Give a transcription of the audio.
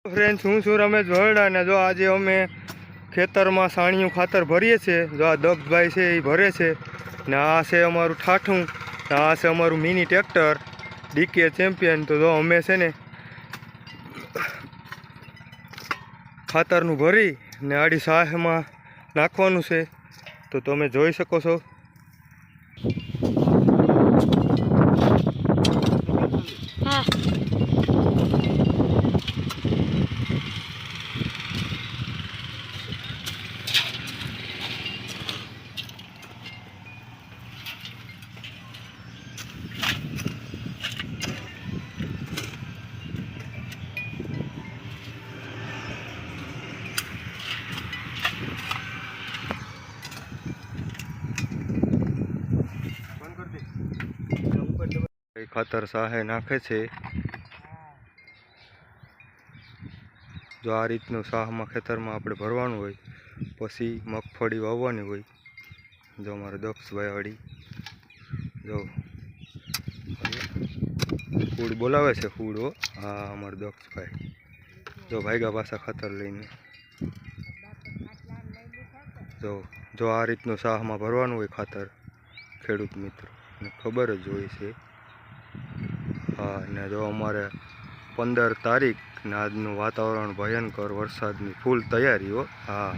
Friends, હું છું રમેશ ભરડા ને જો આજે અમે ખેતરમાં સાણિયું ખાતર ભરીએ છીએ. જો આ દક્ષભાઈ છે એ ભરે છે ને આ છે અમારું ઠાઠું, આ છે અમારું મિની ટ્રેક્ટર ડીકે ચેમ્પિયન. તો જો અમે છે ને ખાતરનું ભરી ને આડી સાહેમાં નાખવાનું છે. તો તમે જોઈ શકો છો. હા, ખાતર સાહે નાખે છે. જો આ રીતનું સાહમાં ખેતરમાં આપણે ભરવાનું હોય, પછી મગફળી વાવવાની હોય. જો અમારે દક્ષભાઈ વાળી જો ફૂડ બોલાવે છે, ફૂડ હો. હા, અમારે દક્ષભાઈ જો ભાઈગા પાછા ખાતર લઈને. જો આ રીતનું સાહમાં ભરવાનું હોય ખાતર, ખેડૂત મિત્રો ને ખબર જ હોય છે. હા, ને જો અમારે 15 તારીખ ને આજનું વાતાવરણ ભયંકર, વરસાદની ફૂલ તૈયારીઓ. હા.